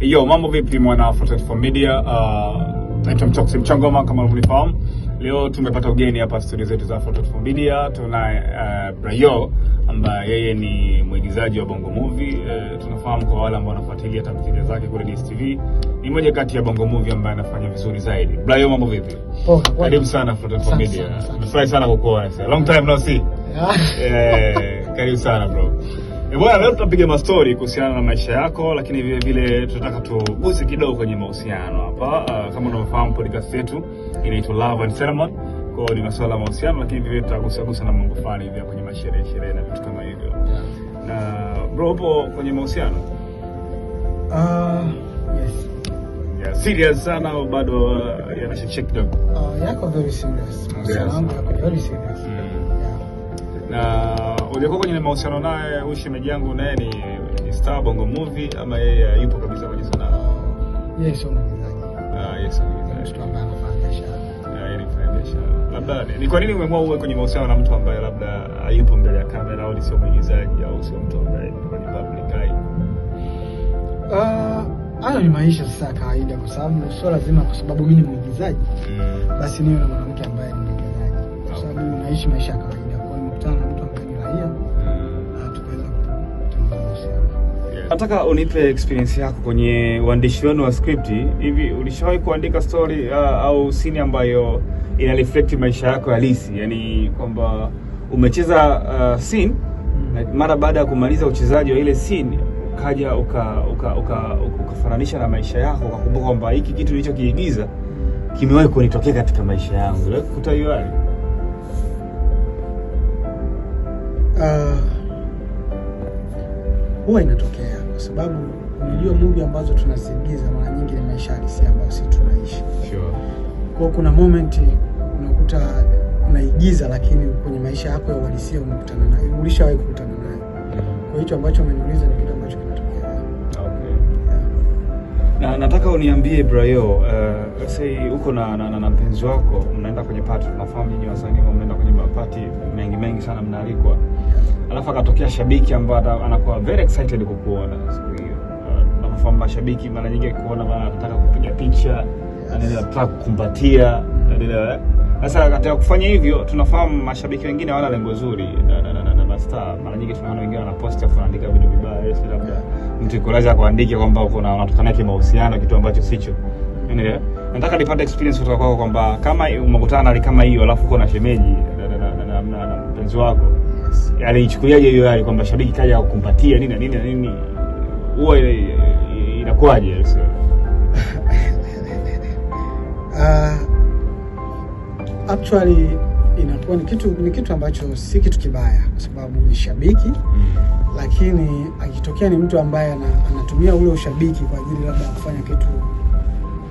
Yo, mambo vipi mwana 424 Media? Naitwa Mchoksi Mchangoma kama unavyofahamu. Leo tumepata ugeni hapa studio zetu za 424 Media. Tunaye Brayo ambaye yeye ni mwigizaji wa Bongo Movie. Tunafahamu kwa wale ambao wanafuatilia tamthilia zake kule DStv. Ni mmoja kati ya Bongo Movie ambaye anafanya vizuri zaidi. Brayo, mambo vipi? Karibu sana 424 Media. Nimefurahi sana kukuona. Long time no see. Karibu sana bro. Bwana, leo tutapiga mastori kuhusiana na maisha yako, lakini vile vile tunataka tuguse kidogo kwenye mahusiano hapa. Kama unavyofahamu podcast yetu inaitwa Love and Ceremony. Kwa hiyo ni masuala ya mahusiano, lakini vile tutagusa na mambo fulani hivi kwenye sherehe na vitu kama hivyo. Na bro, upo kwenye mahusiano? Yes. Yeah, serious sana au bado yanashake kidogo? Yako very serious. Mahusiano yako very serious. Na ulikuwa kwenye mahusiano naye huyu shemeji yangu, naye ni star Bongo Movie ama yeye yupo kabisa kwenye sanaa? Yes, sio mwigizaji. Yes, mwigizaji. Mtu ambaye anafanya biashara. Yeye anafanya biashara. Labda ni kwa nini umeamua uwe kwenye mahusiano na mtu ambaye labda hayupo mbele ya kamera au sio mwigizaji au sio mtu ambaye yupo kwenye public eye? Hayo ni maisha sasa kawaida, kwa sababu sio lazima kwa sababu mimi ni mwigizaji basi niwe na mwanamke ambaye ni mwigizaji. Kwa sababu mimi naishi maisha ya kawaida. Nataka unipe experience yako kwenye uandishi wenu wa script. Hivi ulishawahi kuandika story au scene ambayo ina reflect maisha yako halisi? Yaani kwamba umecheza scene na mara baada ya kumaliza uchezaji wa ile scene ukaja ukafananisha na maisha yako, ukakumbuka kwamba hiki kitu nilichokiigiza kimewahi kunitokea katika maisha yangu. Leo kutaiwali? Huwa inatokea kwa sababu unajua movie ambazo tunaziigiza mara nyingi ni maisha halisi ambayo sisi tunaishi. Sure. Kwa kuna moment unakuta unaigiza lakini kwenye maisha yako ya uhalisia unakutana naye. Ulishawahi kukutana naye. Kwa hicho ambacho umeniuliza ni kitu ambacho kinatokea. Okay. Yeah. Na nataka uniambie Brayo, say uko na mpenzi wako, mnaenda kwenye party. Tunafahamu nyinyi wasanii mnaenda kwenye party mengi sana mnaalikwa. Alafu akatokea shabiki ambaye anakuwa very excited kukuona siku hiyo. Unafahamu mashabiki mara nyingi kuona wanataka kupiga picha, anataka kukumbatia, sasa katika kufanya hivyo tunafahamu mashabiki wengine hawana lengo zuri na mastaa. Mara nyingi tunaona wengine wanapost afu wanaandika vitu vibaya, labda mtu ikolaza kuandika kwamba unatoka naye mahusiano, kitu ambacho sicho. Nataka nipate experience kutoka kwako kwamba kama umekutana na kama hiyo alafu uko na shemeji na mpenzi wako, yaani ichukuliaje hiyo hali kwamba shabiki kaja kukumpatia nini huwa inakuaje? Actually inakuwa ni kitu ambacho si kitu kibaya kwa sababu ni shabiki, lakini akitokea ni mtu ambaye anatumia ule ushabiki kwa ajili labda kufanya kitu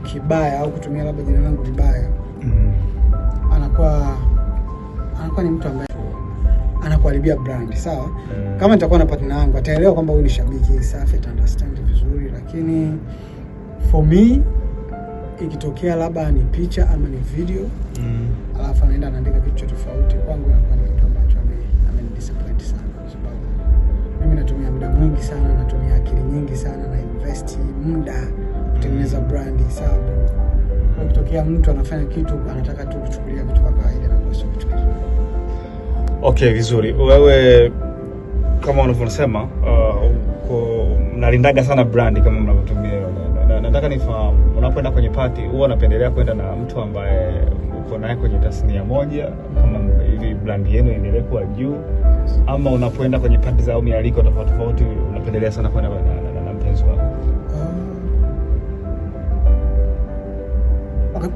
kibaya au kutumia labda jina langu vibaya, anakuwa ni mtu ambaye anakuharibia brand. Sawa? Kama nitakuwa na partner wangu ataelewa kwamba huyu ni shabiki, safi, ata understand vizuri, lakini for me ikitokea labda ni picha ama ni video alafu anaenda anaandika kitu tofauti, kwangu inakuwa ni kitu ambacho amenidisappoint sana, kwa sababu mimi natumia muda mwingi sana, natumia akili nyingi sana, na invest muda kutengeneza brand. Sawa? Kwa ikitokea mtu anafanya kitu anataka tu kuchukulia vitu kwa kawaida na sio kitu kizuri. Okay, vizuri. Wewe kama unavyosema mnalindaga sana brand kama mnavyotumia. Nataka nifahamu, unapoenda kwenye party huwa unapendelea kwenda na mtu ambaye uko naye kwenye tasnia moja kama hivi brand yenu iendelee kuwa juu, ama unapoenda kwenye party za mialiko tofauti unapendelea sana kwenda na mpenzi wako?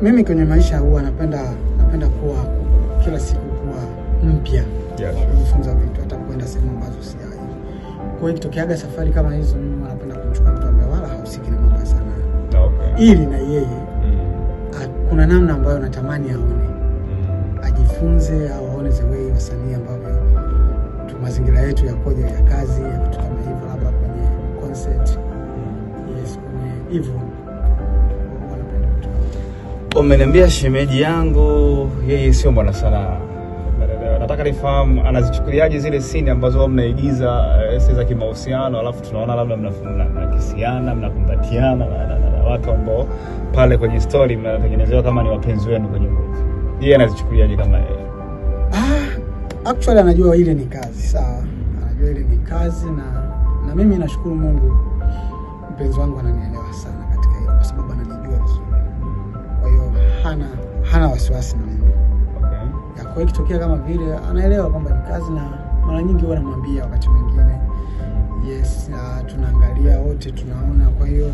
Mimi kwenye maisha huwa napenda kuwa kila siku kuwa mpya. Kujifunza vitu, hata kwenda sehemu ambazo sijawahi. Kwa hiyo ikitokeaga safari kama hizo, mimi napenda kumchukua mtu ambaye wala hahusiki na mambo ya sanaa. Okay. Ili na yeye kuna namna ambayo natamani aone, ajifunze au aone the way wasanii ambavyo mazingira yetu yakoje ya kazi ya vitu kama hivyo, labda kwenye concert. Yes, kwenye hivyo wanapenda vitu. Umeniambia shemeji yangu yeye sio mwana sanaa. nataka nifahamu anazichukuliaje zile scene ambazo mnaigiza za kimahusiano, alafu tunaona labda mnakisiana, mnakumbatiana na watu ambao pale kwenye story mnatengenezewa kama ni wapenzi wenu kwenye movie. Yeye anazichukuliaje kama yeye? Actually anajua ile ni kazi, sawa. Anajua ile ni kazi na mimi nashukuru Mungu mpenzi wangu ananielewa sana katika hilo kwa sababu ananijua vizuri. Kwa hiyo hana wasiwasi na mimi. Okay. Kwa hiyo ikitokea kama vile anaelewa kwamba ni kazi, na mara nyingi huwa namwambia wakati mwingine yes, tunaangalia wote tunaona. Kwa hiyo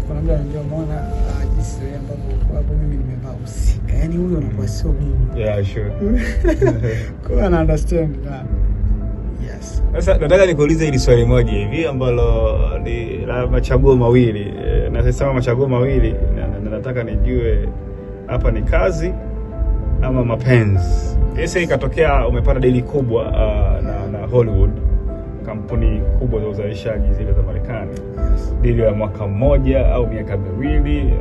kuna mtu anajua muona jinsi ambavyo hapo mimi nimevaa usika. Yaani huyo anakuwa sio mimi. Yeah, sure. Kwa ana understand. Yes. Sasa nataka nikuulize hili swali moja hivi ambalo ni la machaguo mawili. Nasema machaguo mawili na nataka nijue hapa ni kazi ama mapenzi. Sasa ikatokea umepata deal kubwa na Hollywood, kampuni kubwa za uzalishaji zile za Marekani. Yes. Deal ya mwaka mmoja au miaka miwili,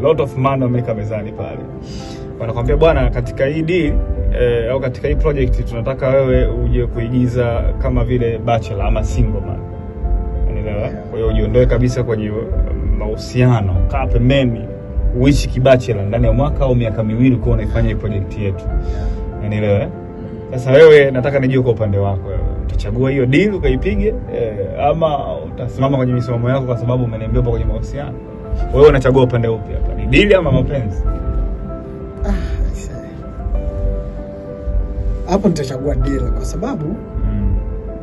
lot of money wameka mezani pale. Wanakuambia bwana, katika hii deal au katika hii project tunataka wewe uje kuigiza kama vile bachelor ama single man. Unaelewa? Kwa hiyo ujiondoe kabisa kwenye mahusiano, kaa pembeni, uishi kibachelor ndani ya mwaka au miaka miwili kwa unaifanya hii project yetu. Unaelewa? Sasa wewe nataka nijue kwa upande wako, utachagua hiyo deal ukaipige ama utasimama kwenye misimamo yako kwa sababu umeniambia upo kwenye mahusiano? Wewe unachagua upande upi hapa? Ni deal ama mapenzi? Hapo nitachagua deal kwa sababu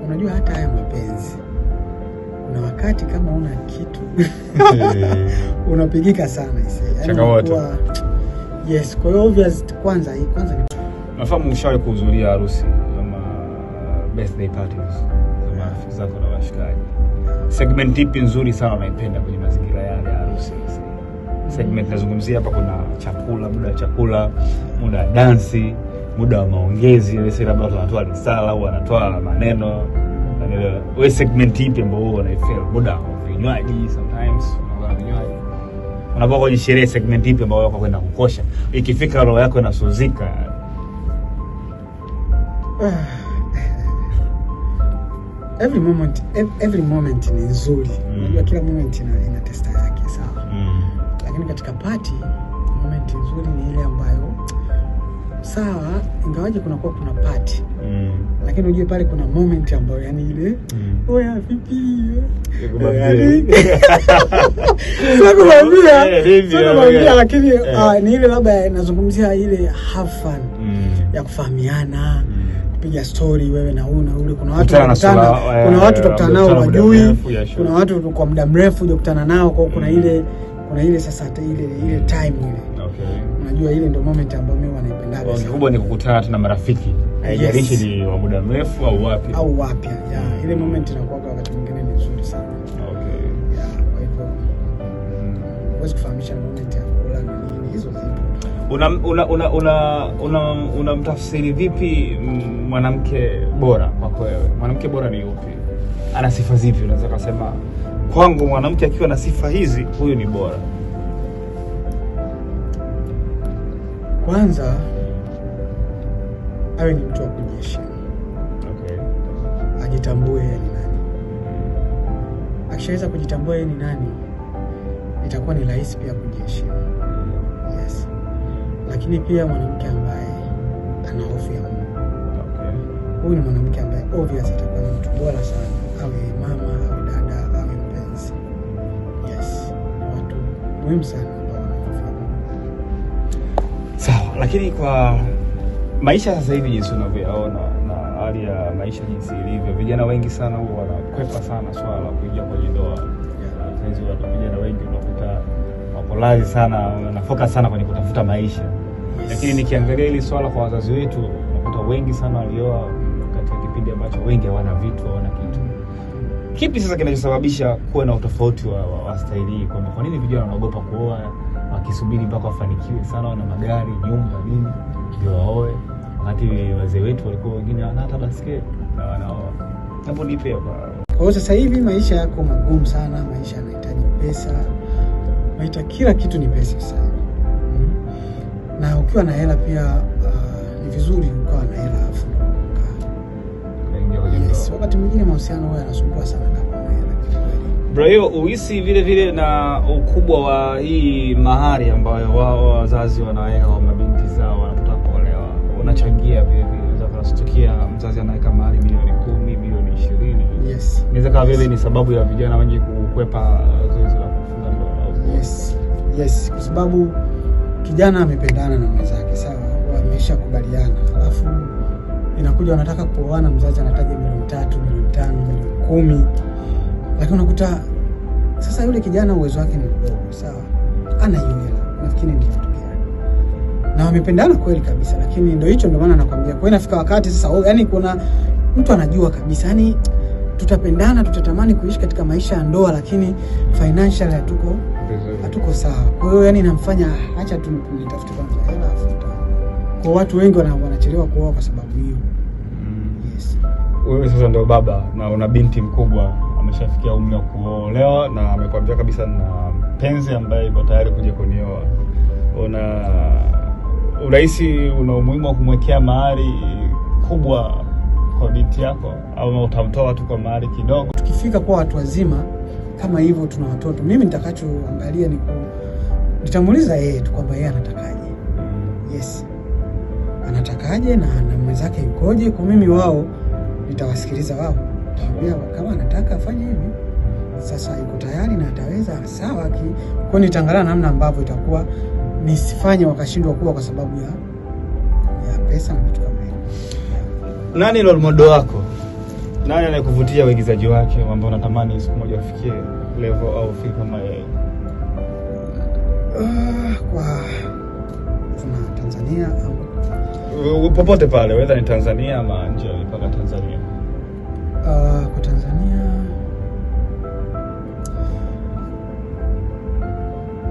unajua hata haya mapenzi kuna wakati kama una kitu unapigika sana changamoto. Yes, kwa hiyo obvious kwanza ni nafahamu ushawahi kuhudhuria harusi ama birthday parties za marafiki zako na washikaji. Segment ipi nzuri sana unaipenda kwenye mazingira yale ya harusi? Segment nazungumzia hapa, kuna chakula, muda wa chakula, muda wa dansi, muda wa maongezi, ile labda wanatoa risala au wanatoa maneno. Wewe segment ipi ambayo unaifeel? Muda wa vinywaji, sometimes unaona vinywaji. Unapokuwa kwenye sherehe, segment ipi ambayo wako kwenda kukosha? Ikifika roho yako inasuzika. Every moment ni nzuri. Unajua kila moment ina testa yake, sawa. Lakini katika party moment nzuri ni ile ambayo sawa, ingawaje kuna party. Lakini unajua pale kuna moment ambayo yani ile oya vipi? Nakwambia lakini ni ile labda nazungumzia ile have fun ya kufahamiana, kupiga story wewe na ule. Kuna watu wanakutana, kuna watu utakutana nao wajui, kuna watu kwa muda mrefu hujakutana nao, kwa kuna ile sasa ile time ile. Unajua ile ndio moment ambayo mimi wanaipenda sana. Kubwa ni kukutana na marafiki. Haijalishi ni wa muda mrefu au wapi. Ile moment inakuwa wakati mwingine ni nzuri sana. Okay. Kwa hivyo huwezi kufahamisha moment ya kula na nini, hizo zipo. Unamtafsiri vipi mwanamke bora kwako wewe? Mwanamke bora ni yupi? Ana sifa zipi? Unaweza kusema kwangu mwanamke akiwa na sifa hizi, huyu ni bora. Kwanza awe ni mtu wa kujiheshimu. Okay. Ajitambue yeye ni nani. Akishaweza kujitambua yeye ni nani, itakuwa ni rahisi pia kujiheshimu. Yes. Lakini pia mwanamke ambaye ana hofu ya Mungu. Okay. Huyu ni mwanamke ambaye obvious atakuwa ni mtu bora sana. Awe mama, awe dada, awe mpenzi. Yes. Watu muhimu sana. Sawa, lakini kwa maisha sasa hivi jinsi unavyoona na hali ya maisha jinsi ilivyo, vijana wengi sana huwa wanakwepa sana swala la kuingia kwenye ndoa. Hizo watu vijana wengi unakuta wako lazi sana, wanafocus sana kwenye kutafuta maisha. Lakini nikiangalia hili swala kwa wazazi wetu, unakuta wengi sana walioa katika kipindi ambacho wengi hawana vitu, hawana kitu. Kipi sasa kinachosababisha kuwa na utofauti wa staili hii? Kwa nini vijana wanaogopa kuoa, wakisubiri mpaka wafanikiwe sana, wana magari, nyumba, nini ndio waoe, wakati wazee wetu walikuwa wengine wana hata basikeli na wanaoa? Hapo ni pia kwa hiyo sasa hivi maisha yako magumu sana, maisha yanahitaji pesa. Maisha kila kitu ni pesa sasa. Na ukiwa na hela pia ni vizuri ukawa na hela afu yes. Wakati mwingine mahusiano huwa yanasumbua sana kama na hela. Brayo, uhisi vile vile na ukubwa wa hii mahari ambayo wao wazazi wanaweka kwa mabinti zao wanapotaka kuolewa, unachangia vile vile? Unasikia mzazi anaweka mahari milioni 10, milioni 20. Yes. Inaweza kama vile ni sababu ya vijana wengi kukwepa zoezi la kufunga ndoa. Yes. Yes, kwa sababu kijana amependana na mwenzake, sawa, wameshakubaliana. Alafu inakuja wanataka kuoana, mzazi anataja milioni 3, milioni 5, milioni 10. Lakini unakuta sasa yule kijana uwezo wake ni mdogo, sawa, ana hiyo hela, nafikiri ndio kutokea. Na wamependana kweli kabisa, lakini ndio hicho, ndio maana nakwambia kwa inafika wakati sasa, yani kuna mtu anajua kabisa, yani tutapendana, tutatamani kuishi katika maisha ya ndoa, lakini financially hatuko sawa. Kwa hiyo yani inamfanya acha tu nitafute kwanza hela afuta. Kwa watu wengi wanachelewa kuoa kwa sababu hiyo. Yes. Wewe sasa ndio baba na una binti mkubwa, ameshafikia umri wa kuolewa na amekwambia kabisa na mpenzi ambaye yuko tayari kuja kunioa. Unahisi una umuhimu wa kumwekea mahari kubwa kwa binti yako au utamtoa tu kwa mahari kidogo? Tukifika kwa watu wazima kama hivyo, tuna watoto, mimi nitakachoangalia ni nitamuuliza yeye tu kwamba yeye anatakaje. Yes. Anatakaje na mwenzake yukoje? Kwa mimi wao nitawasikiliza wao. Nitaambia kama anataka afanye hivi, sasa yuko tayari na ataweza, sawa. Kwa nitaangalia namna ambavyo itakuwa, nisifanye wakashindwa kuwa kwa sababu ya pesa na vitu kama hivyo. Nani role model wako? Nani anayekuvutia waigizaji wake ambao unatamani siku moja wafikie level au feel kama yeye? Kwa Tanzania au popote pale, whether ni Tanzania ama nje ya mipaka Tanzania.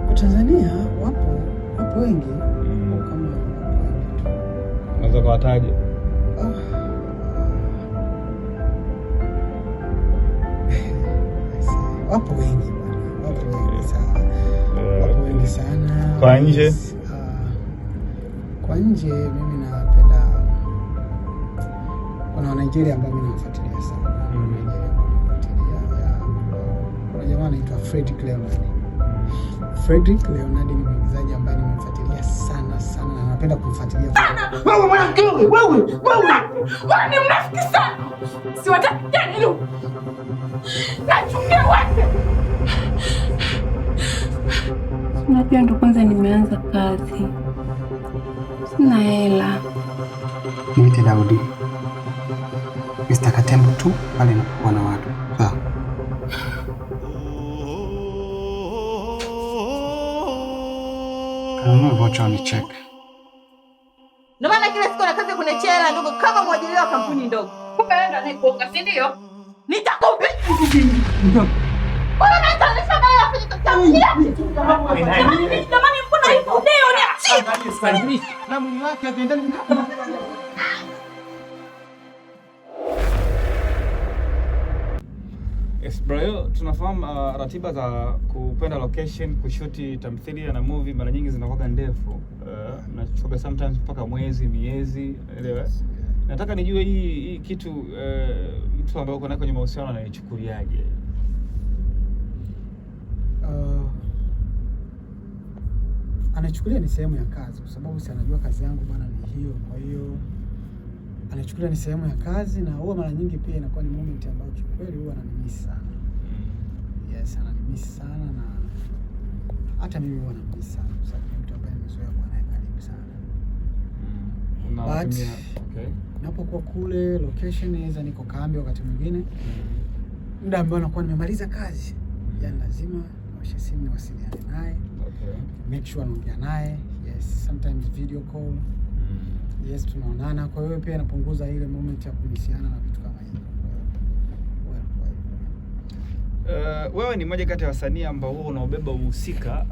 Kwa Tanzania wapo wengi. Kama unaweza kuwataja? Wapo wengi sana. Wapo wengi sana. Kwa nje? Kwa nje mimi napenda, kuna Nigeria ambao mimi nafuatilia sana. Kuna jamaa anaitwa Fredrick Leonard. Fredrick Leonard ni mwigizaji ambaye nimemfuatilia sana sana na napenda kumfuatilia. Wewe mwanamke wewe ni mnafiki sana. Siwataki tena hilo. Nachukia wote. Unajua ndo kwanza nimeanza kazi. Sina hela. Niite Daudi. Mr. Katembo tu pale napokuwa na watu. Sawa. Kama vocha ni check. Ndio maana kila siku nakaza kunechea hela ndogo kama mwajiri wa kampuni ndogo. Kumbe wewe ndo anayekuonga, si ndio? Nitakupiga. Bwana natalisha na hela kwenye kampuni yako. Jamani mbona hivi leo ni achi? Na mwili wake ataendana. Yes, bro, tunafahamu ratiba za kupenda location, kushuti tamthilia na movie mara nyingi zinakuwa ndefu. Nachukua sometimes mpaka miezi, elewa. Nataka nijue hii kitu mtu ambaye uko naye kwenye mahusiano anaichukuliaje? Anachukulia ni sehemu ya kazi, kwa sababu si anajua kazi yangu bwana ni hiyo. Kwa hiyo anachukulia ni sehemu ya kazi, na huwa mara nyingi pia inakuwa ni moment ambayo kweli huwa ananimiss sana. Yes, ananimiss sana, na hata mimi huwa ananimiss sana kwa sababu mtu ambaye nimezoea kuwa naye karibu sana. But okay, napokuwa kule location inaweza niko kambi wakati mwingine. Muda ambao nakuwa nimemaliza kazi, yani lazima niwashe simu niwasiliane naye. Okay. Make sure naongea naye. Yes, sometimes video call. Yes, tunaonana. Kwa hiyo pia inapunguza ile moment ya kunisiana na vitu kama hivyo. Wewe ni mmoja kati ya wasanii ambao huwa unaobeba uhusika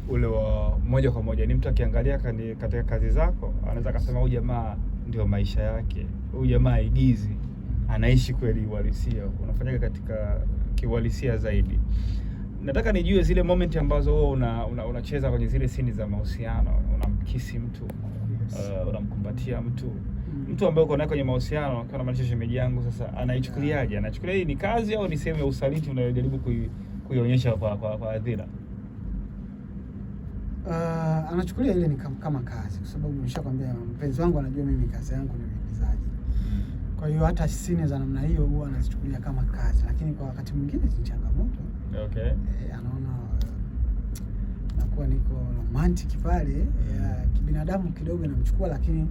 ule wa moja kwa moja. Ni mtu akiangalia katika kazi zako anaweza akasema huyu jamaa ndio maisha yake, huyu jamaa igizi, anaishi kweli uhalisia, unafanyaga katika kiuhalisia zaidi. Nataka nijue zile moment ambazo wewe unacheza kwenye zile scene za mahusiano, unamkisi mtu, unamkumbatia mtu ambaye uko naye kwenye mahusiano, kwa maanisha shemeji yangu, sasa anaichukuliaje? Anachukulia hii ni kazi au ni sehemu ya usaliti unayojaribu kuionyesha kwa hadhira? Anachukulia ile ni kama kazi, kwa sababu nishakwambia mpenzi wangu anajua mimi kazi yangu ni uigizaji. Kwa hiyo hata scene za namna hiyo huwa anazichukulia kama kazi, lakini kwa wakati mwingine ni changamoto. Okay. Anaona nakuwa niko romantic pale, kibinadamu kidogo inamchukua, lakini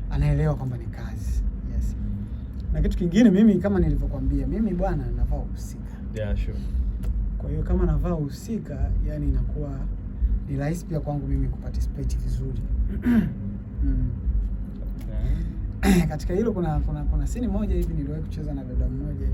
anaelewa kwamba ni kazi. Yes. Na kitu kingine, mimi kama nilivyokuambia, mimi bwana navaa uhusika. Yeah, sure. Kwa hiyo kama navaa uhusika, yani inakuwa ni rahisi pia kwangu mimi kuparticipate vizuri. Katika hilo kuna scene moja hivi niliwahi kucheza na dada mmoja